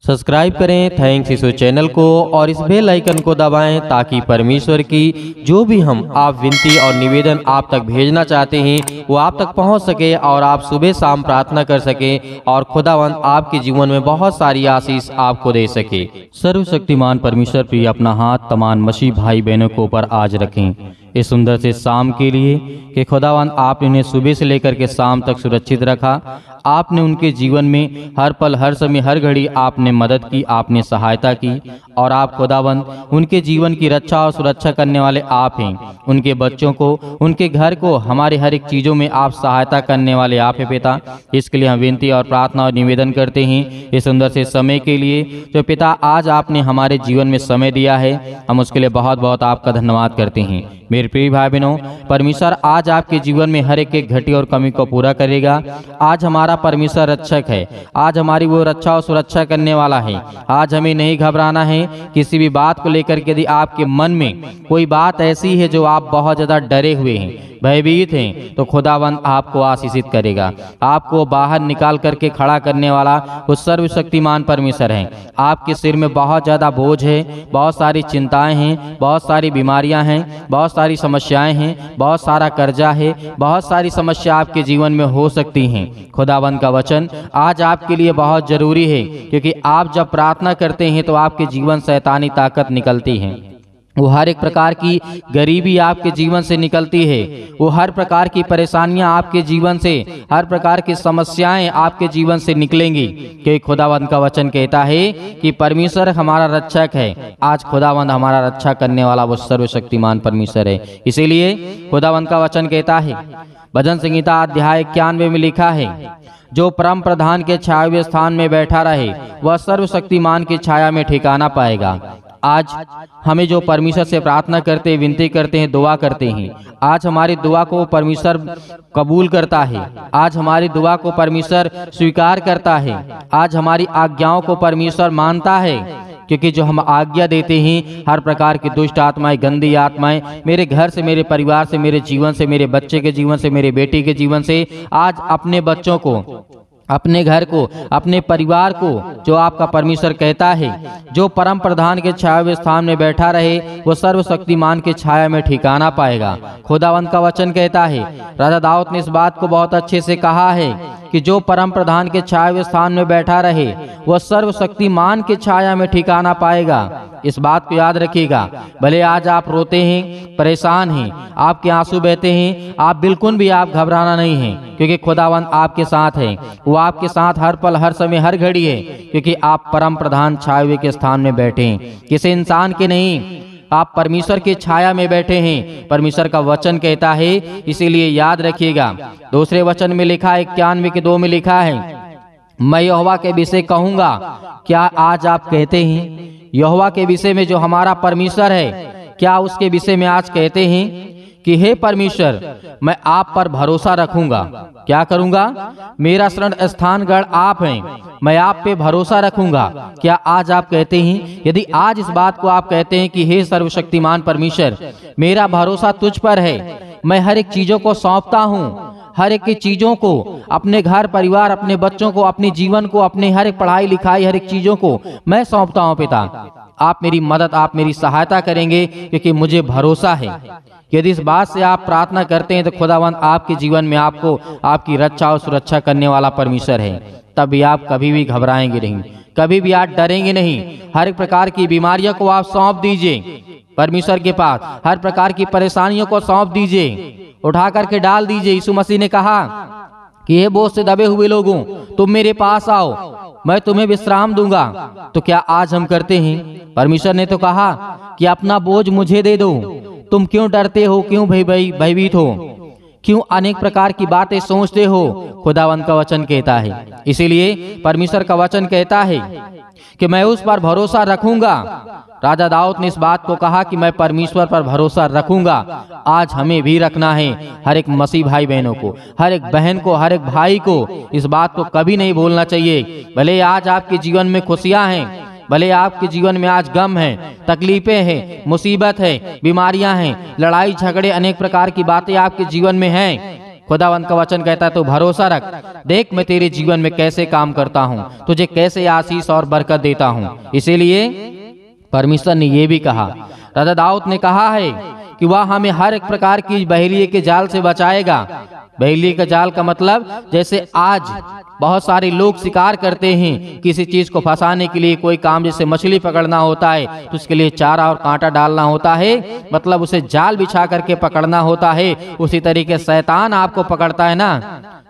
Subscribe करें thanks यीशु channel को और इस बेल आइकन को दबाएं ताकि परमेश्वर की जो भी हम आप विनती और निवेदन आप तक भेजना चाहते हैं वो आप तक पहुंच सके और आप सुबह शाम प्रार्थना कर सके और खुदावंद आपके जीवन में बहुत सारी आशीष आपको दे सके। सर्वशक्तिमान परमेश्वर प्रिय अपना हाथ तमाम मसीह भाई बहनों के ऊपर आज रखें इस सुंदर से शाम के लिए कि खुदावंद आपने उन्हें सुबह से लेकर के शाम तक सुरक्षित रखा। आपने उनके जीवन में हर पल हर समय हर घड़ी आपने मदद की, आपने सहायता की और आप खुदावंद उनके जीवन की रक्षा और सुरक्षा करने वाले आप हैं। उनके बच्चों को, उनके घर को, हमारे हर एक चीज़ों में आप सहायता करने वाले आप हैं पिता। इसके लिए हम विनती और प्रार्थना और निवेदन करते हैं इस सुंदर से समय के लिए जो पिता आज आपने हमारे जीवन में समय दिया है, हम उसके लिए बहुत बहुत आपका धन्यवाद करते हैं। मेरे प्रिय भाई बहनों, परमेश्वर आज आपके जीवन में हर एक घटी और कमी को पूरा करेगा। आज हमारा परमेश्वर रक्षक है, आज हमारी वो रक्षा और सुरक्षा करने वाला है। आज हमें नहीं घबराना है किसी भी बात को लेकर के। यदि आपके मन में कोई बात ऐसी है जो आप बहुत ज़्यादा डरे हुए हैं, भयभीत हैं, तो खुदावंद आपको आशीषित करेगा। आपको बाहर निकाल करके खड़ा करने वाला वो सर्वशक्तिमान परमेश्वर है। आपके सिर में बहुत ज़्यादा बोझ है, बहुत सारी चिंताएं हैं, बहुत सारी बीमारियां हैं, बहुत सारी समस्याएं हैं, बहुत सारा कर्जा है, बहुत सारी समस्या आपके जीवन में हो सकती हैं। खुदावंद का वचन आज आपके लिए बहुत जरूरी है, क्योंकि आप जब प्रार्थना करते हैं तो आपके जीवन से शैतानी ताकत निकलती है। वो हर एक प्रकार की गरीबी आपके जीवन से निकलती है, वो हर प्रकार की परेशानियां आपके जीवन से, हर प्रकार की समस्याएं आपके जीवन से निकलेंगी, क्योंकि खुदावंद का वचन कहता है कि परमेश्वर हमारा रक्षक है। आज खुदावंद हमारा रक्षा करने वाला वो सर्वशक्तिमान परमेश्वर है। इसीलिए खुदावंद का वचन कहता है, भजन संहिता अध्याय 91 में लिखा है, जो परम प्रधान के छाया स्थान में बैठा रहे वह सर्वशक्तिमान की छाया में ठिकाना पाएगा। आज हमें जो परमेश्वर से प्रार्थना करते हैं, विनती करते हैं, दुआ करते हैं, आज हमारी दुआ को परमेश्वर कबूल करता है। आज हमारी दुआ को परमेश्वर स्वीकार करता है। आज हमारी आज्ञाओं को परमेश्वर मानता है, क्योंकि जो हम आज्ञा देते हैं हर प्रकार की दुष्ट आत्माएं, गंदी आत्माएं मेरे घर से, मेरे परिवार से, मेरे जीवन से, मेरे बच्चे के जीवन से, मेरे बेटी के जीवन से, आज अपने बच्चों को, अपने घर को, अपने परिवार को, जो आपका परमेश्वर कहता है, जो परम प्रधान के छाया स्थान में बैठा रहे वो सर्वशक्तिमान के छाया में ठिकाना पाएगा। खुदावंद का वचन कहता है, राजा दाऊद ने इस बात को बहुत अच्छे से कहा है कि जो परम प्रधान के छाया स्थान में बैठा रहे वह सर्वशक्तिमान के छाया में ठिकाना पाएगा। इस बात को याद रखिएगा। भले आज आप रोते हैं, परेशान हैं, आपके आंसू बहते हैं, आप बिल्कुल भी आप घबराना नहीं है, क्योंकि खुदावंद आपके साथ है। वो आपके साथ हर पल हर समय हर घड़ी है, क्योंकि आप परम प्रधान छाया के स्थान में बैठे हैं, किसी इंसान के नहीं। आप परमेश्वर की छाया में बैठे हैं, परमेश्वर का वचन कहता है। इसीलिए याद रखिएगा, दूसरे वचन में लिखा है 91:2 में लिखा है, मैं यहोवा के विषय कहूंगा। क्या आज आप कहते हैं यहोवा के विषय में, जो हमारा परमेश्वर है, क्या उसके विषय में आज कहते हैं कि हे परमेश्वर, मैं आप पर भरोसा रखूंगा। क्या करूंगा? मेरा शरण स्थान गढ़ आप हैं, मैं आप पे भरोसा रखूंगा। क्या आज आप कहते हैं? यदि आज इस बात को आप कहते हैं कि हे सर्वशक्तिमान परमेश्वर, मेरा भरोसा तुझ पर है, मैं हर एक चीजों को सौंपता हूँ, हर एक की चीजों को, अपने घर परिवार, अपने बच्चों को, अपने जीवन को, अपने हर एक पढ़ाई लिखाई, हर एक चीजों को मैं सौंपता हूँ पिता। आप मेरी मदद, आप मेरी सहायता करेंगे, क्योंकि मुझे भरोसा है। यदि इस बात से आप प्रार्थना करते हैं तो खुदावंद आपके जीवन में आपको आपकी रक्षा और सुरक्षा करने वाला परमेश्वर है। तब भी आप कभी भी घबराएंगे नहीं, कभी भी आप डरेंगे नहीं। हर एक प्रकार की बीमारियों को आप सौंप दीजिए परमेश्वर के पास, हर प्रकार की परेशानियों को सौंप दीजिए, उठा करके डाल दीजिए। यीशु मसीह ने कहा कि हे बोझ से दबे हुए लोगों, तुम मेरे पास आओ, मैं तुम्हें विश्राम दूंगा। तो क्या आज हम करते हैं? परमेश्वर ने तो कहा कि अपना बोझ मुझे दे दो। तुम क्यों डरते हो, क्यों भयभीत हो, क्यों अनेक प्रकार की बातें सोचते हो? खुदावंद का वचन कहता है। इसीलिए परमेश्वर का वचन कहता है कि मैं उस पर भरोसा रखूंगा। राजा दाऊद ने इस बात को कहा कि मैं परमेश्वर पर भरोसा रखूंगा। आज हमें भी रखना है। हर एक मसीह भाई बहनों को, हर एक बहन को, हर एक भाई को इस बात को कभी नहीं भूलना चाहिए। भले आज आपके जीवन में खुशियां हैं, भले आपके जीवन में आज गम है, तकलीफें हैं, मुसीबत है, बीमारियां हैं, लड़ाई झगड़े, अनेक प्रकार की बातें आपके जीवन में हैं, खुदावंत का वचन कहता है तू भरोसा रख, देख मैं तेरे जीवन में कैसे काम करता हूँ, तुझे कैसे आशीष और बरकत देता हूँ। इसीलिए परमेश्वर ने ये भी कहा, राजा दाऊद ने कहा है कि वह हमें हर एक प्रकार की बहेलिये के जाल से बचाएगा। बहेलिये का जाल का मतलब जैसे आज बहुत सारे लोग शिकार करते हैं, किसी चीज को फंसाने के लिए कोई काम, जैसे मछली पकड़ना होता है तो उसके लिए चारा और कांटा डालना होता है, मतलब उसे जाल बिछा करके पकड़ना होता है। उसी तरीके शैतान आपको पकड़ता है ना,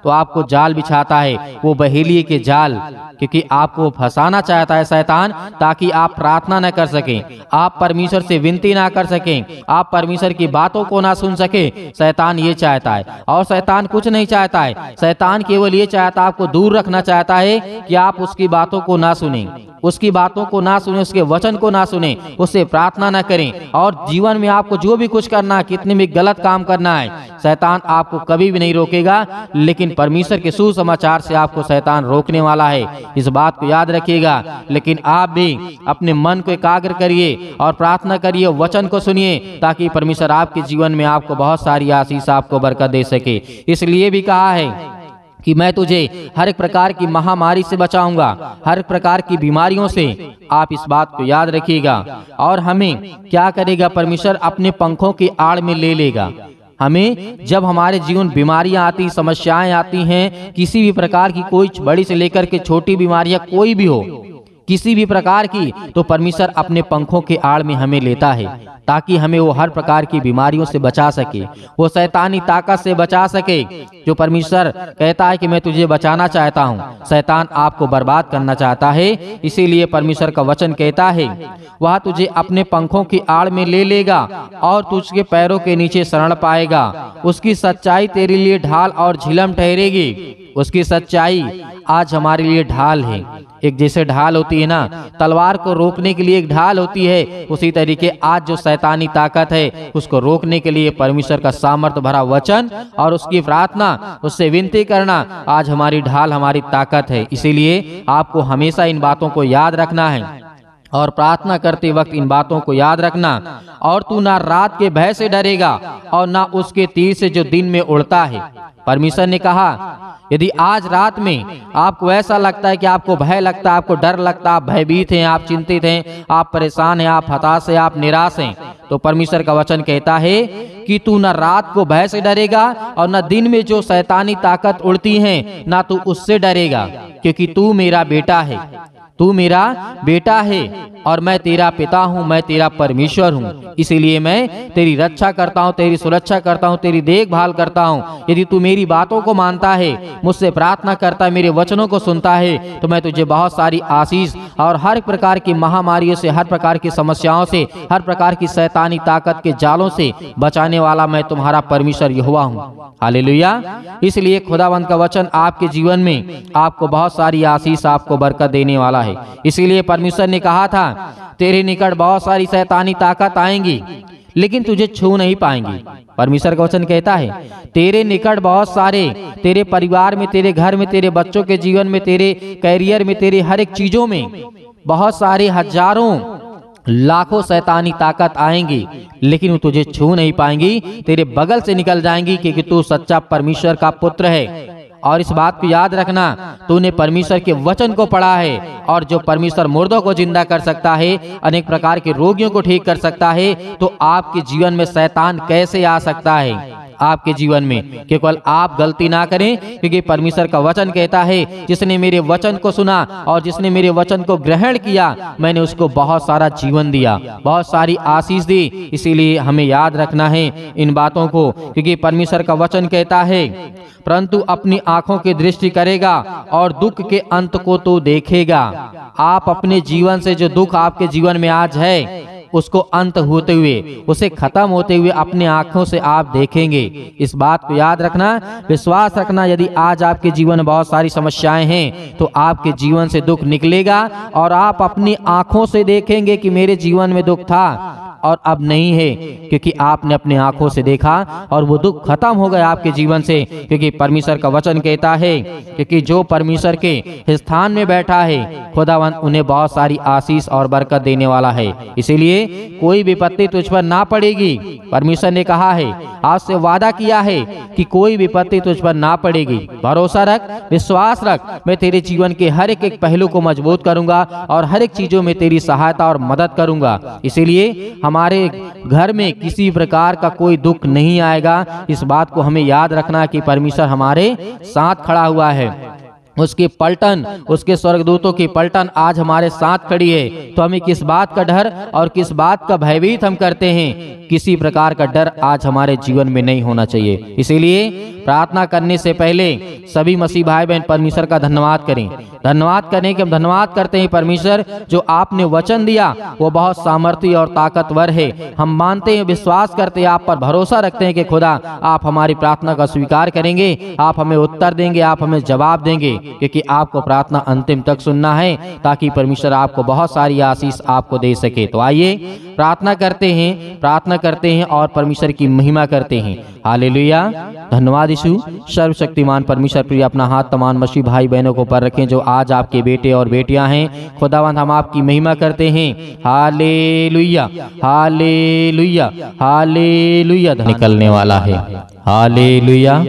तो आपको जाल बिछाता है, वो बहेलिये के जाल, क्योंकि आपको फंसाना चाहता है शैतान, ताकि आप प्रार्थना न कर सकें, आप परमेश्वर से विनती ना कर सकें, आप परमेश्वर की बातों को ना सुन सके। शैतान ये चाहता है, और शैतान कुछ नहीं चाहता है, शैतान केवल ये चाहता है, आपको दूर रखना चाहता है कि आप उसकी बातों को ना सुनें, उसकी बातों को ना सुने, उसके वचन को ना सुने, उससे प्रार्थना ना करें। और जीवन में आपको जो भी कुछ करना है, कितने भी गलत काम करना है, शैतान आपको कभी भी नहीं रोकेगा, लेकिन परमेश्वर के सुसमाचार से आपको शैतान रोकने वाला है। इस बात को याद रखिएगा। लेकिन आप भी अपने मन को एकाग्र करिए और प्रार्थना करिए, वचन को सुनिए, ताकि परमेश्वर आपके जीवन में आपको बहुत सारी आशीष, आपको बरकत दे सके। इसलिए भी कहा है कि मैं तुझे हर एक प्रकार की महामारी से बचाऊंगा, हर एक प्रकार की बीमारियों से। आप इस बात को याद रखिएगा। और हमें क्या करेगा परमेश्वर? अपने पंखों की आड़ में ले लेगा। हमें जब हमारे जीवन बीमारियां आती, समस्याएं आती हैं, किसी भी प्रकार की, कोई बड़ी से लेकर के छोटी बीमारियां कोई भी हो, किसी भी प्रकार की, तो परमेश्वर अपने पंखों के आड़ में हमें लेता है, ताकि हमें वो हर प्रकार की बीमारियों से बचा सके, वो शैतानी ताकत से बचा सके। जो परमेश्वर कहता है कि मैं तुझे बचाना चाहता हूँ, शैतान आपको बर्बाद करना चाहता है। इसीलिए परमेश्वर का वचन कहता है वह तुझे अपने पंखों की आड़ में ले लेगा और तुझके पैरों के नीचे शरण पाएगा। उसकी सच्चाई तेरे लिए ढाल और झिलम ठहरेगी। उसकी सच्चाई आज हमारे लिए ढाल है। एक जैसे ढाल होती है ना, तलवार को रोकने के लिए एक ढाल होती है, उसी तरीके आज जो शैतानी ताकत है, उसको रोकने के लिए परमेश्वर का सामर्थ भरा वचन और उसकी प्रार्थना, उससे विनती करना आज हमारी ढाल, हमारी ताकत है। इसीलिए आपको हमेशा इन बातों को याद रखना है और प्रार्थना करते वक्त इन बातों को याद रखना। और तू ना रात के भय से डरेगा और ना उसके तीर से जो दिन में उड़ता है। परमेश्वर ने कहा यदि आज रात में आपको ऐसा लगता है कि आपको भय लगता है, आपको डर लगता है, आप भयभीत हैं, आप चिंतित हैं, आप परेशान हैं, आप हताश हैं, आप निराश हैं, तो परमेश्वर का वचन कहता है कि तू न रात को भय से डरेगा और न दिन में जो शैतानी ताकत उड़ती है, ना तू उससे डरेगा, क्योंकि तू मेरा बेटा है, तू मेरा बेटा है और मैं तेरा पिता हूँ, मैं तेरा परमेश्वर हूँ। इसीलिए मैं तेरी रक्षा करता हूँ, तेरी सुरक्षा करता हूँ, तेरी देखभाल करता हूँ। यदि तू मेरी बातों को मानता है, मुझसे प्रार्थना करता है, मेरे वचनों को सुनता है, तो मैं तुझे बहुत सारी आशीष और हर प्रकार की महामारियों से, हर प्रकार की समस्याओं से, हर प्रकार की शैतानी ताकत के जालों से बचाने वाला मैं तुम्हारा परमेश्वर यहोवा हूँ। हालेलुया। इसलिए खुदावंत का वचन आपके जीवन में आपको बहुत सारी आशीष, आपको बरकत देने वाला है। इसीलिए परमेश्वर ने कहा था तेरे निकट बहुत सारी शैतानी ताकत आएंगी, लेकिन तुझे छू नहीं पाएंगी। परमेश्वर का वचन कहता है तेरे निकट बहुत सारे, तेरे परिवार में, तेरे घर में, तेरे बच्चों के जीवन में, तेरे कैरियर में, तेरे हर एक चीजों में बहुत सारे हजारों लाखों शैतानी ताकत आएंगी, लेकिन वो तुझे छू नहीं पाएंगी, तेरे बगल से निकल जाएंगी, क्योंकि तू सच्चा परमेश्वर का पुत्र है। और इस बात को याद रखना, तूने परमेश्वर के वचन को पढ़ा है, और जो परमेश्वर मुर्दों को जिंदा कर सकता है, अनेक प्रकार के रोगियों को ठीक कर सकता है, तो आपके जीवन में शैतान कैसे आ सकता है आपके जीवन में? केवल आप गलती ना करें, क्योंकि परमेश्वर का वचन कहता है जिसने मेरे वचन को सुना और जिसने मेरे वचन को ग्रहण किया, मैंने उसको बहुत सारा जीवन दिया, बहुत सारी आशीष दी। इसीलिए हमें याद रखना है इन बातों को, क्योंकि परमेश्वर का वचन कहता है परंतु अपनी आंखों की दृष्टि करेगा और दुख के अंत को तो देखेगा। आप अपने जीवन से जो दुख आपके जीवन में आज है, उसको अंत होते हुए, उसे खत्म होते हुए अपने आंखों से आप देखेंगे। इस बात को याद रखना, विश्वास रखना। यदि आज आपके जीवन में बहुत सारी समस्याएं हैं, तो आपके जीवन से दुख निकलेगा और आप अपनी आंखों से देखेंगे कि मेरे जीवन में दुख था, और अब नहीं है, क्योंकि आपने अपने आंखों से देखा और वो दुख खत्म हो गया आपके जीवन से। क्योंकि परमेश्वर का वचन कहता है, क्योंकि जो परमेश्वर के स्थान में बैठा है खुदावंद उन्हें बहुत सारी आशीष और बरकत देने वाला है। इसीलिए कोई विपत्ति तुझ पर ना पड़ेगी। परमेश्वर ने कहा है, आज से वादा किया है कि कोई विपत्ति तुझ पर ना पड़ेगी। भरोसा रख, विश्वास रख, मैं तेरे जीवन के हर एक पहलू को मजबूत करूंगा और हर एक चीजों में तेरी सहायता और मदद करूंगा। इसीलिए हमारे घर में किसी प्रकार का कोई दुख नहीं आएगा। इस बात को हमें याद रखना कि परमेश्वर हमारे साथ खड़ा हुआ है। उसकी पलटन, उसके स्वर्गदूतों की पलटन आज हमारे साथ खड़ी है। तो हमें किस बात का डर और किस बात का भयभीत हम करते हैं? किसी प्रकार का डर आज हमारे जीवन में नहीं होना चाहिए। इसीलिए प्रार्थना करने से पहले सभी मसीह भाई बहन परमेश्वर का धन्यवाद करें। धन्यवाद करें कि हम धन्यवाद करते हैं परमेश्वर, जो आपने वचन दिया वो बहुत सामर्थी और ताकतवर है। हम मानते हैं, विश्वास करते हैं, आप पर भरोसा रखते हैं कि खुदा आप हमारी प्रार्थना का स्वीकार करेंगे, आप हमें उत्तर देंगे, आप हमें जवाब देंगे, क्योंकि आपको प्रार्थना अंतिम तक सुनना है ताकि परमेश्वर आपको बहुत सारी आशीष आपको दे सके। तो आइए प्रार्थना करते हैं और परमेश्वर की महिमा करते हैं। हालेलुया। धन्यवाद यीशु। सर्वशक्तिमान परमेश्वर प्रिय अपना हाथ तमाम मसीह भाई बहनों को पर रखें जो आज आपके बेटे और बेटियां हैं। खुदावंद हम आपकी महिमा करते हैं। Hallelujah, hallelujah, hallelujah. निकलने वाला है। हालेलुया।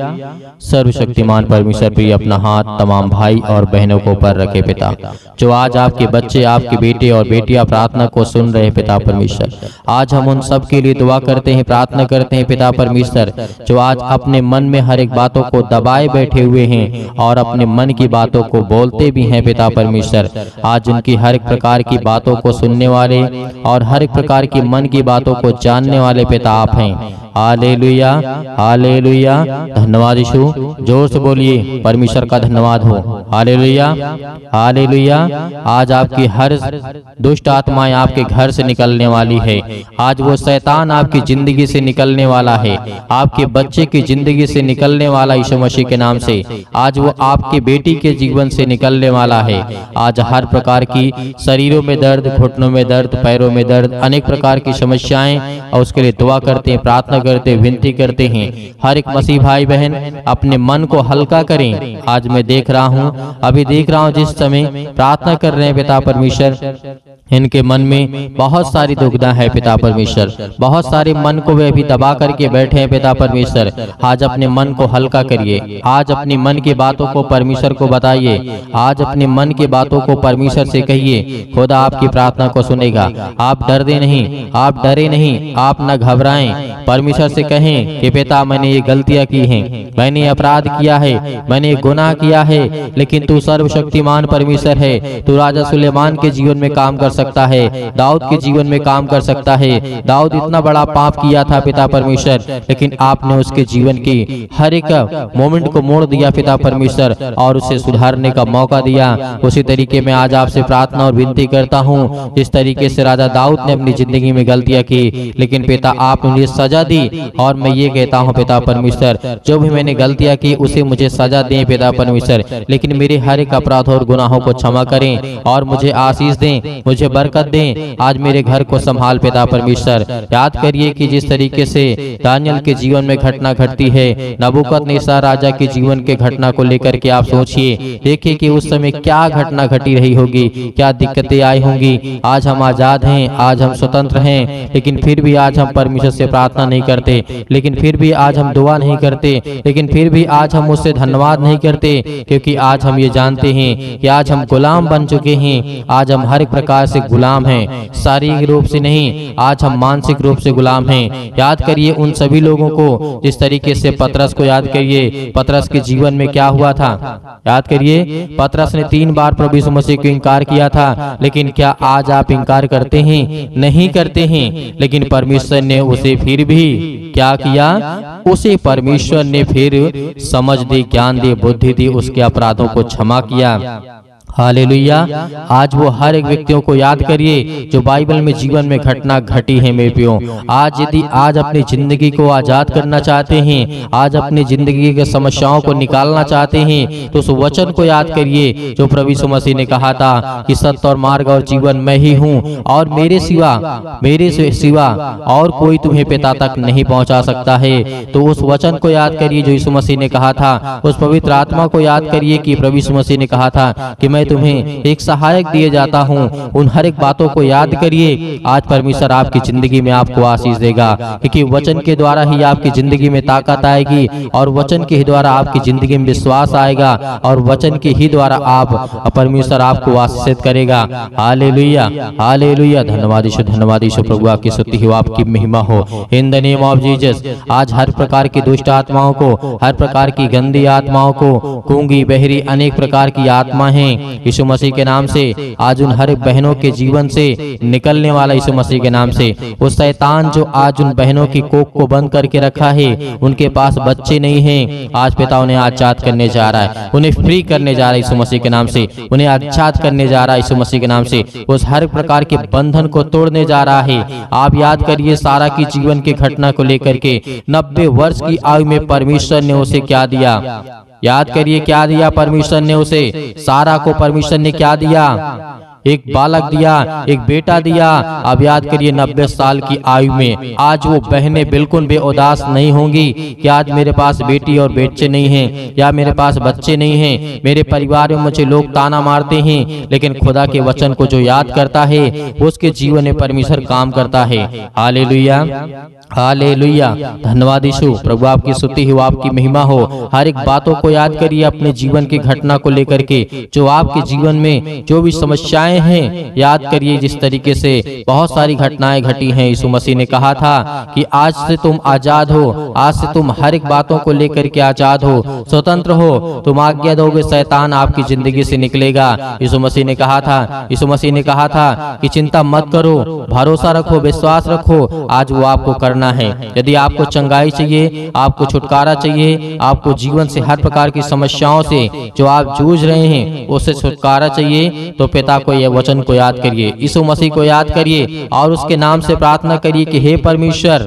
सर्वशक्तिमान परमेश्वर प्रिय अपना हाथ तमाम भाई और बहनों को पर रखे पिता, जो आज आपके बच्चे, आपके बेटे और बेटियां प्रार्थना को सुन रहे पिता परमेश्वर। आज हम उन सब के लिए दुआ करते हैं, प्रार्थना करते हैं पिता परमेश्वर, जो आज अपने मन में हर एक बातों को दबाए बैठे हुए हैं और अपने मन की बातों को बोलते भी हैं पिता परमेश्वर। आज उनकी हर एक प्रकार की बातों को सुनने वाले और हर एक प्रकार की मन की बातों को जानने वाले पिता आप हैं। Hallelujah, hallelujah. धन्यवाद यीशु। जोर से बोलिए, परमेश्वर का धन्यवाद हो। Hallelujah, hallelujah. आज आपकी हर दुष्ट आत्माएं आपके घर से निकलने वाली है। आज वो शैतान आपकी जिंदगी से निकलने वाला है, आपके बच्चे की जिंदगी से निकलने वाला यीशु मसीह के नाम से। आज वो आपके बेटी के जीवन से निकलने वाला है। आज हर प्रकार की शरीरों में दर्द, घुटनों में दर्द, पैरों में दर्द, अनेक प्रकार की समस्याएं, और उसके लिए दुआ करते हैं, प्रार्थना करते, विनती करते हैं। हर एक मसीह भाई बहन अपने मन को हल्का करें। आज मैं देख रहा हूँ, अभी देख रहा हूँ, जिस समय प्रार्थना कर रहे हैं पिता परमेश्वर, इनके मन में बहुत सारी दुविधा है पिता परमेश्वर। बहुत सारे मन को वे अभी दबा करके बैठे हैं पिता परमेश्वर। आज अपने मन को हल्का करिए। आज अपनी मन की बातों को परमेश्वर को बताइए। आज अपने मन की बातों को परमेश्वर से कहिए, खुदा आपकी प्रार्थना को सुनेगा। आप डरते नहीं, आप डरे नहीं, आप न घबराएं। परमेश्वर से कहें कि पिता मैंने ये गलतियां की हैं, मैंने अपराध किया है, मैंने गुनाह किया है, लेकिन तू सर्वशक्तिमान परमेश्वर है। तू राजा सुलेमान के जीवन में काम कर सकता है, दाऊद के जीवन में काम कर सकता है। दाऊद इतना बड़ा पाप किया था पिता परमेश्वर, लेकिन आपने उसके जीवन की हर एक मोमेंट को मोड़ दिया पिता परमेश्वर और उसे सुधारने का मौका दिया। उसी तरीके में आज आपसे प्रार्थना और विनती करता हूँ, जिस तरीके से राजा दाऊद ने अपनी जिंदगी में गलतियां की, लेकिन पिता आपने मुझे सजा दी। और मैं ये कहता हूँ पिता परमेश्वर, जो भी मैंने गलतियां की उसे मुझे सजा दें पिता परमेश्वर, लेकिन मेरे हर एक अपराध और गुनाहों को क्षमा करें और मुझे आशीष दें, मुझे बरकत दें। आज मेरे घर को संभाल पिता परमेश्वर। याद करिए कि जिस तरीके से दानियल के जीवन में घटना घटती है, नबूकदनेस्सर राजा के जीवन के घटना को लेकर के आप सोचिए, देखिए कि उस समय क्या घटना घटी रही होगी, क्या दिक्कतें आई होंगी। आज हम आजाद हैं, आज हम स्वतंत्र हैं, लेकिन फिर भी आज हम परमेश्वर से प्रार्थना नहीं करते, लेकिन फिर भी आज हम दुआ नहीं करते, लेकिन फिर भी आज हम उससे धन्यवाद नहीं करते, क्योंकि आज हम ये जानते हैं कि आज हम गुलाम बन चुके हैं। आज हम हर एक प्रकार से गुलाम हैं, शारीरिक रूप से नहीं, आज हम मानसिक रूप से गुलाम हैं। याद करिए उन सभी लोगों को, जिस तरीके से पतरस को याद करिए, पतरस के जीवन में क्या हुआ था। याद करिए पतरस ने 3 बार प्रभु यीशु मसीह को इनकार किया था, लेकिन क्या आज आप इनकार करते हैं? नहीं करते हैं। लेकिन परमेश्वर ने उसे फिर भी क्या किया? उसे परमेश्वर ने फिर समझ दी, ज्ञान दी, बुद्धि दी, उसके अपराधों को क्षमा किया। हालेलुया। आज वो हर एक व्यक्तियों को याद करिए जो बाइबल में जीवन में घटना घटी है मेरे प्रियो। आज यदि आज अपनी जिंदगी को आजाद करना चाहते हैं, आज अपनी जिंदगी के समस्याओं को निकालना चाहते हैं, तो उस वचन को याद करिए जो प्रभु यीशु मसीह ने कहा था कि सत्य और मार्ग और जीवन मैं ही हूँ, और मेरे सिवा और कोई तुम्हें पिता तक नहीं पहुँचा सकता है। तो उस वचन को याद करिए जो यीशु मसीह ने कहा था। उस पवित्र आत्मा को याद करिए कि प्रभु यीशु मसीह ने कहा था कि मैं तुम्हें एक सहायक दिए जाता हूँ। उन हर एक बातों को याद करिए। आज परमेश्वर आपकी जिंदगी में आपको आशीष देगा, क्योंकि वचन के द्वारा ही आपकी जिंदगी में ताकत आएगी, और वचन के ही द्वारा आपकी जिंदगी में विश्वास आएगा, और वचन के ही द्वारा आप परमेश्वर आपको आशीषित करेगा। Hallelujah, hallelujah. धन्यवाद यीशु प्रभु, आपकी स्तुति हो, आपकी महिमा हो। In the name of Jesus आज हर प्रकार की दुष्ट आत्माओं को, हर प्रकार की गंदी आत्माओं को, गूंगी बहरी अनेक प्रकार की आत्मा हैं, यीशु मसीह के नाम से आज उन हर बहनों के जीवन से निकलने वाला यीशु मसीह के नाम से। वो शैतान जो आज उन बहनों की कोख को बंद करके रखा है, उनके पास बच्चे नहीं हैं, आज पिता उन्हें आजाद करने जा रहा है, उन्हें फ्री करने जा रहा है यीशु मसीह के नाम से, उन्हें आजाद करने जा रहा है यीशु मसीह के नाम से, उस हर प्रकार के बंधन को तोड़ने जा रहा है। आप याद करिए सारा की जीवन की घटना को लेकर के 90 वर्ष की आयु में परमेश्वर ने उसे क्या दिया। याद करिए क्या दिया परमेश्वर ने उसे। सारा को परमेश्वर ने क्या दिया? एक बालक दिया, एक बेटा दिया। अब याद करिए 90 साल की आयु में आज वो बहनें बिल्कुल बेउदास नहीं होंगी कि आज मेरे पास बेटी और बच्चे नहीं हैं, या मेरे पास बच्चे नहीं हैं, मेरे परिवार में मुझे लोग ताना मारते हैं, लेकिन खुदा के वचन को जो याद करता है उसके जीवन में परमेश्वर काम करता है। Hallelujah, hallelujah. धन्यवाद यीशु प्रभु, आपकी स्तुति हो, आपकी महिमा हो। हर एक बातों को याद करिए अपने जीवन की घटना को लेकर के, जो आपके जीवन में जो भी समस्याएं हैं, याद करिए जिस तरीके से बहुत सारी घटनाएं घटी हैं। यीशु मसीह ने कहा था कि आज से तुम आजाद हो, आज से तुम हर एक बातों को लेकर के आजाद हो, स्वतंत्र हो, तुम आज्ञा दोगे शैतान आपकी जिंदगी से निकलेगा। यीशु मसीह ने कहा था, यीशु मसीह ने कहा था कि चिंता मत करो, भरोसा रखो, विश्वास रखो। आज वो आपको करना है। यदि आपको चंगाई चाहिए, आपको छुटकारा चाहिए, आपको जीवन से हर प्रकार की समस्याओं से जो आप जूझ रहे हैं उससे छुटकारा चाहिए, तो पिता को यह वचन को याद करिए, यीशु मसीह को याद करिए, और उसके नाम से प्रार्थना करिए कि हे परमेश्वर,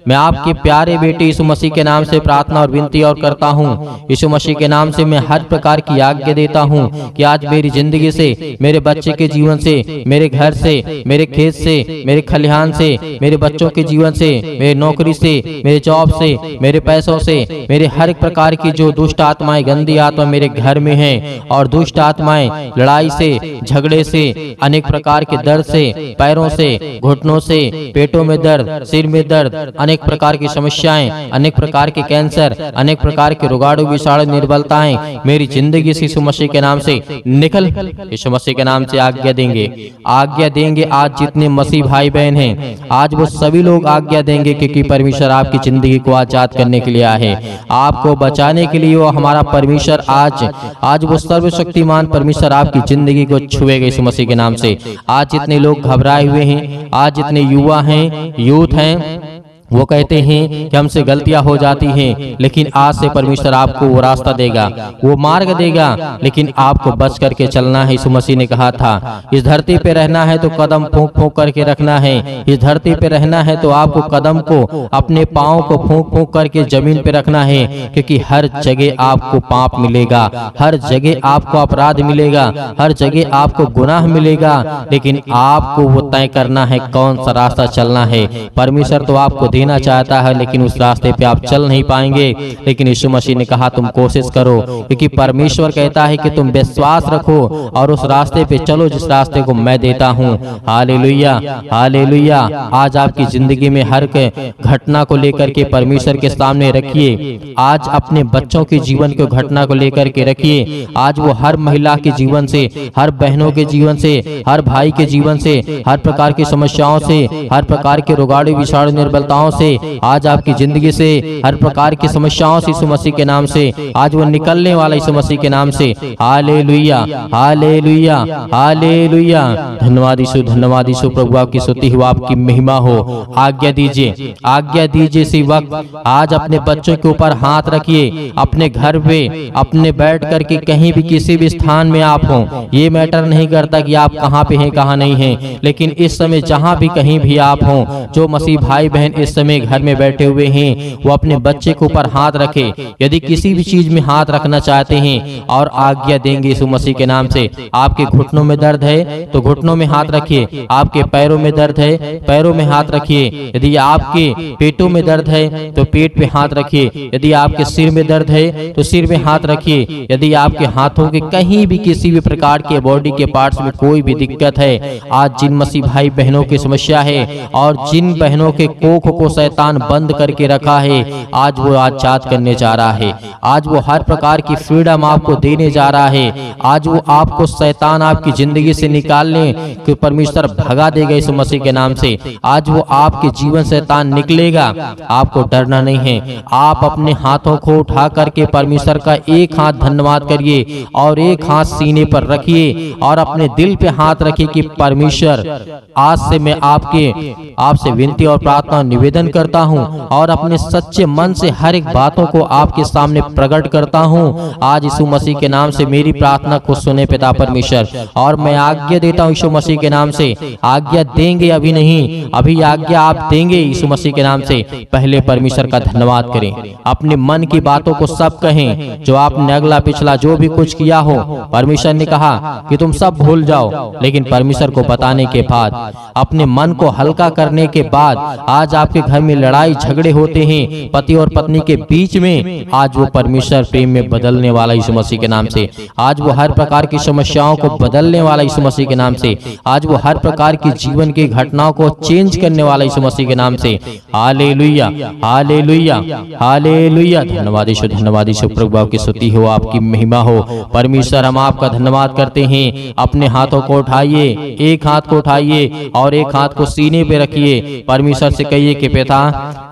मैं आपके प्यारे बेटे यीशु मसीह के नाम से प्रार्थना और विनती और करता हूँ। यीशु मसीह के नाम से मैं हर प्रकार की आज्ञा देता हूँ कि आज मेरी जिंदगी से, मेरे बच्चे के जीवन से, मेरे घर से, मेरे खेत से, मेरे खलिहान से, मेरे बच्चों के जीवन से, मेरे नौकरी से, मेरे जॉब से, मेरे पैसों से, मेरे हर एक प्रकार की जो दुष्ट आत्माएं, गंदी आत्मा मेरे घर में है, और दुष्ट आत्माएं लड़ाई से, झगड़े से, अनेक प्रकार के दर्द से, पैरों से, घुटनों से, पेटों में दर्द, सिर में दर्द, अनेक प्रकार की समस्याएं, अनेक प्रकार के कैंसर, अनेक प्रकार के रोगाणु विषाणु निर्बलताएं मेरी जिंदगी से यीशु मसीह के नाम से निकल। यीशु मसीह के नाम से आज्ञा देंगे, आज्ञा देंगे। आज जितने मसीह भाई बहन हैं, आज वो सभी लोग आज्ञा देंगे, क्योंकि परमेश्वर आपकी जिंदगी को आजाद करने के लिए आया है, आपको बचाने के लिए। वो हमारा परमेश्वर आज वो सर्वशक्तिमान परमेश्वर आपकी जिंदगी को छुएगा यीशु मसीह के नाम से। आज जितने लोग घबराए हुए हैं, आज जितने युवा हैं, यूथ हैं, वो कहते हैं कि हमसे गलतियां हो जाती हैं, लेकिन आज से परमेश्वर आपको वो रास्ता देगा, वो मार्ग देगा, लेकिन आपको बच करके चलना है। यीशु मसीह ने कहा था इस धरती पे रहना है तो कदम फूंक फूंक करके रखना है। इस धरती पे रहना है तो आपको कदम को, अपने पाँव को फूंक फूंक करके जमीन पे रखना है, क्योंकि हर जगह आपको पाप मिलेगा, हर जगह आपको अपराध मिलेगा, हर जगह आपको गुनाह मिलेगा, लेकिन आपको वो तय करना है कौन सा रास्ता चलना है। परमेश्वर तो आपको देना चाहता है, लेकिन उस रास्ते पे आप चल नहीं पाएंगे, लेकिन यीशु मसीह ने कहा तुम कोशिश करो, क्योंकि परमेश्वर कहता है कि तुम विश्वास रखो और उस रास्ते पे चलो जिस रास्ते को मैं देता हूँ। Hallelujah, hallelujah. आज आपकी जिंदगी में हर घटना को लेकर के परमेश्वर के सामने रखिए। आज अपने बच्चों के जीवन को घटना को लेकर के रखिए। आज वो हर महिला के जीवन से, हर बहनों के जीवन से, हर भाई के जीवन से, हर प्रकार की समस्याओं से, हर प्रकार के रोगाणु विषाणु निर्बलताओं चिंताओं से, आज आपकी जिंदगी से हर प्रकार की समस्याओं से यीशु मसीह के नाम से आज वो निकलने वाला यीशु मसीह के नाम से। Hallelujah, hallelujah, hallelujah. धन्यवाद यीशु, धन्यवाद यीशु। प्रभु आपकी स्तुति हो, आपकी महिमा हो। आज्ञा दीजिए, आज्ञा दीजिए इसी वक्त आज अपने बच्चों के ऊपर हाथ रखिए। अपने घर पे अपने बैठ करके कहीं भी किसी भी स्थान में आप हो, ये मैटर नहीं करता कि आप कहाँ पे हैं कहाँ नहीं हैं, लेकिन इस समय जहाँ भी कहीं भी आप हो, जो मसीह भाई बहन इस समय घर में बैठे हुए हैं, वो अपने बच्चे के ऊपर हाथ रखे। यदि किसी भी चीज में हाथ रखना चाहते हैं और आज्ञा देंगे यीशु मसीह के नाम से। आपके घुटनों में दर्द है तो घुटनों में हाथ रखिए, आपके पैरों में दर्द है पैरों में हाथ रखिए, यदि आपके पेटों में दर्द है तो पेट पे हाथ रखिए, यदि आपके सिर में दर्द है तो सिर में हाथ रखिए, यदि आपके हाथों के कहीं भी किसी भी प्रकार के बॉडी के पार्ट्स में कोई भी दिक्कत है, आज जिन मसीह भाई बहनों की समस्या है और जिन बहनों के कोख को शैतान बंद करके रखा है, आज वो आजाद करने जा रहा है। आज वो हर प्रकार की फ्रीडम आपको देने जा रहा है। आज वो आपको शैतान आपकी जिंदगी से निकालने के परमेश्वर भगा देगा यीशु मसीह के नाम से। आज वो आपके जीवन शैतान निकलेगा, आपको डरना नहीं है। आप अपने हाथों को उठा करके परमेश्वर का एक हाथ धन्यवाद करिए और एक हाथ सीने पर रखिए और अपने दिल पे हाथ रखिए कि परमेश्वर आज से मैं आपसे विनती और प्रार्थना निवेदन करता हूं और अपने सच्चे मन से हर एक बातों को आपके सामने प्रकट करता हूं। आज यीशु मसीह के नाम से मेरी प्रार्थना को सुने पिता परमेश्वर, और मैं आज्ञा देता हूं यीशु मसीह के नाम से। आज्ञा देंगे अभी नहीं, अभी आज्ञा आप देंगे यीशु मसीह के नाम से। पहले परमेश्वर का धन्यवाद करें, अपने मन की बातों को सब कहें, जो आपने अगला पिछला जो भी कुछ किया हो परमेश्वर ने कहा कि तुम सब भूल जाओ, लेकिन परमेश्वर को बताने के बाद, अपने मन को हल्का करने के बाद, आज आपके घर में लड़ाई झगड़े होते हैं पति और पत्नी के बीच में, आज वो परमेश्वर प्रेम में बदलने वाला यीशु मसीह के नाम से। आज वो हर प्रकार की समस्याओं को बदलने वाला यीशु मसीह के नाम से। आज वो हर प्रकार की जीवन की घटनाओं को चेंज करने वाला यीशु मसीह के नाम से। Hallelujah, hallelujah, hallelujah. धन्यवाद यीशु, धन्यवाद यीशु। प्रभु आपकी स्तुति हो, आपकी महिमा हो। परमेश्वर हम आपका धन्यवाद करते हैं। अपने हाथों को उठाइए, एक हाथ को उठाइए और एक हाथ को सीने पे रखिए। परमेश्वर से कहिए कि पिता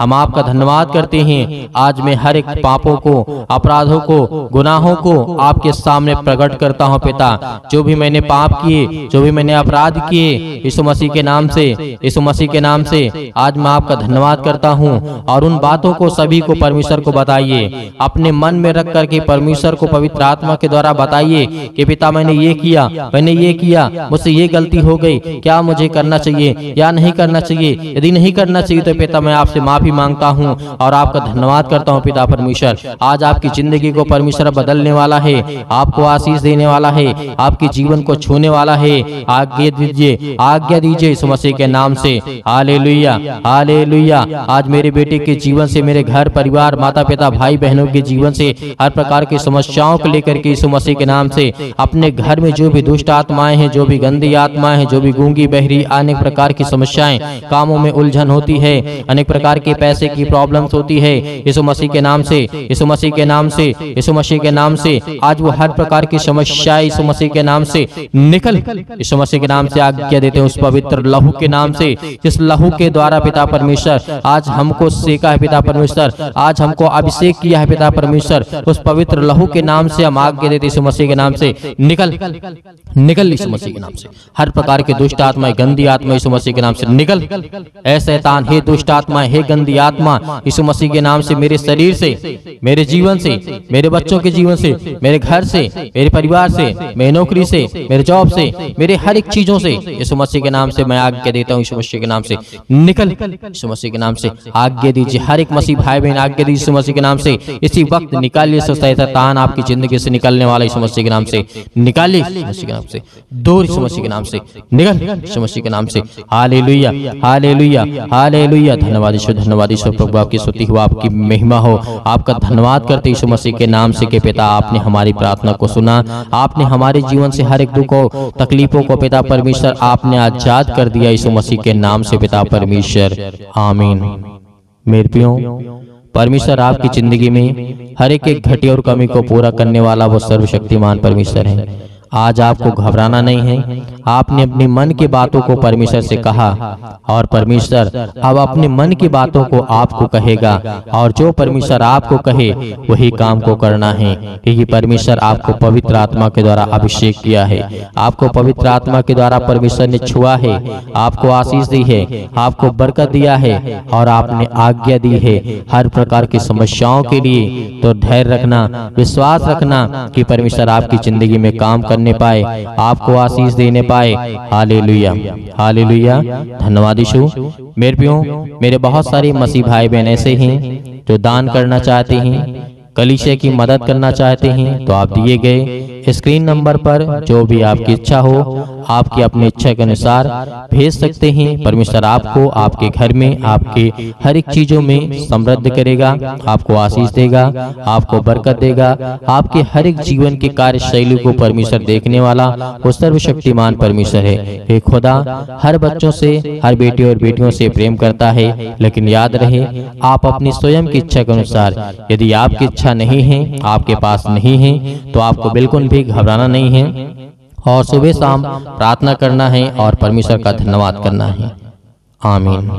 हम आपका धन्यवाद करते हैं। आज मैं हर एक पापों को, अपराधों को, गुनाहों को आपके सामने प्रकट करता हूं पिता। जो भी मैंने पाप किए, जो भी मैंने अपराध किए, यीशु मसीह के नाम से, यीशु मसीह के नाम से आज मैं आपका धन्यवाद करता हूं। और उन बातों को सभी को परमेश्वर को बताइए, अपने मन में रख करके परमेश्वर को पवित्र आत्मा के द्वारा बताइए कि पिता मैंने ये किया, मैंने ये किया, मुझसे ये गलती हो गई, क्या मुझे करना चाहिए या नहीं करना चाहिए। यदि नहीं करना चाहिए तो पिता मैं आपसे माफी मांगता हूँ और आपका धन्यवाद करता हूँ पिता परमेश्वर। आज आपकी जिंदगी को परमेश्वर बदलने वाला है, आपको आशीष देने वाला है, आपके जीवन को छूने वाला है। आज्ञा दीजिए, आज्ञा दीजिए यीशु मसीह के नाम से। Hallelujah, hallelujah. आज मेरे बेटे के जीवन से, मेरे घर परिवार, माता पिता, भाई बहनों के जीवन से हर प्रकार की समस्याओं को लेकर के यीशु मसीह के नाम से, अपने घर में जो भी दुष्ट आत्माएं हैं, जो भी गंदी आत्माएं हैं, जो भी गूंगी बहरी, अनेक प्रकार की समस्याएं, कामों में उलझन होती है, अनेक प्रकार के पैसे की प्रॉब्लम्स होती है, यीशु मसीह के नाम से, यीशु मसीह के नाम से, यीशु मसीह के नाम से आज वो हर प्रकार की समस्याएं यीशु मसीह के नाम से निकल, यीशु मसीह के नाम से आज्ञा देते हैं उस पवित्र लहू के नाम से, जिस लहू के द्वारा पिता परमेश्वर आज हमको सेका है पिता परमेश्वर, आज हमको अभिषेक किया है पिता परमेश्वर। उस पवित्र लहू के नाम से हम आज्ञा देते यीशु मसीह के नाम से, निकल, निकल यीशु मसीह के नाम से। हर प्रकार के दुष्ट आत्माएं, गंदी आत्मा यीशु मसीह के नाम से निकल। ऐ शैतान, हे दुष्ट आत्मा, हे गंदी आत्मा, यीशु मसीह के नाम से मेरे शरीर से, मेरे जीवन से, मेरे बच्चों के जीवन से, मेरे घर से, मेरे परिवार से, मेरी नौकरी से, मेरे जॉब से, मेरे हर एक चीजों से यीशु मसीह के नाम से मैं आज्ञा देता हूँ यीशु मसीह के नाम से निकल। यीशु मसीह के नाम से आज्ञा दीजिए, हर एक मसीह भाई बहन आज्ञा दीजिए यीशु मसीह के नाम से। इसी वक्त निकालिए शैतान आपकी जिंदगी से निकलने वाला यीशु मसीह के नाम से निकालिए, यीशु मसीह के नाम से दूर, यीशु मसीह के नाम से निकल, यीशु मसीह के नाम से। Hallelujah, hallelujah, hallelujah. धन्यवाद यीशु, धन्यवाद यीशु। प्रभु आपकी स्तुति हो, आपकी महिमा हो। आपका धन्यवाद करते यीशु मसीह के नाम से कि पिता आपने हमारी प्रार्थना को सुना, आपने हमारे जीवन से हर एक दुखों तकलीफों को पिता परमेश्वर आपने आजाद कर दिया यीशु मसीह के नाम से पिता परमेश्वर। आमीन। मेरे प्रियो, परमेश्वर आपकी जिंदगी में हर एक घटी और कमी को पूरा करने वाला वो सर्वशक्तिमान परमेश्वर है। आज आपको घबराना नहीं है। आपने अपने मन की बातों को परमेश्वर से कहा और परमेश्वर अब अपने मन की बातों को आपको कहेगा, और जो परमेश्वर आपको कहे वही काम को करना है, क्योंकि परमेश्वर आपको पवित्र आत्मा के द्वारा अभिषेक किया है। आपको पवित्र आत्मा के द्वारा परमेश्वर ने छुआ है, आपको आशीष दी है, आपको बरकत दिया है और आपने आज्ञा दी है हर प्रकार की समस्याओं के लिए। तो धैर्य रखना, विश्वास रखना कि परमेश्वर आपकी जिंदगी में काम करने पाए, आपको आशीष देने पाए। Hallelujah, hallelujah. धन्यवाद यीशु। मेरे प्रियो, मेरे बहुत सारे मसीह भाई बहन ऐसे हैं जो दान करना चाहते हैं, कलीसिया की मदद करना चाहते हैं, तो आप दिए गए स्क्रीन नंबर पर जो भी आपकी इच्छा हो, आपकी अपनी इच्छा के अनुसार भेज सकते हैं। परमेश्वर आपको आपके घर में, आपके हर एक चीजों में समृद्ध करेगा, आपको आशीष देगा, आपको बरकत देगा। आपके हर एक जीवन की कार्यशैली को परमेश्वर देखने वाला वो सर्वशक्तिमान परमेश्वर है कि खुदा हर बच्चों से, हर बेटे और बेटियों से प्रेम करता है। लेकिन याद रहे, आप अपनी स्वयं की इच्छा के अनुसार, यदि आपकी इच्छा नहीं है, आपके पास नहीं है, तो आपको बिल्कुल भी घबराना नहीं है और सुबह शाम प्रार्थना करना है और परमेश्वर का धन्यवाद करना है। आमीन।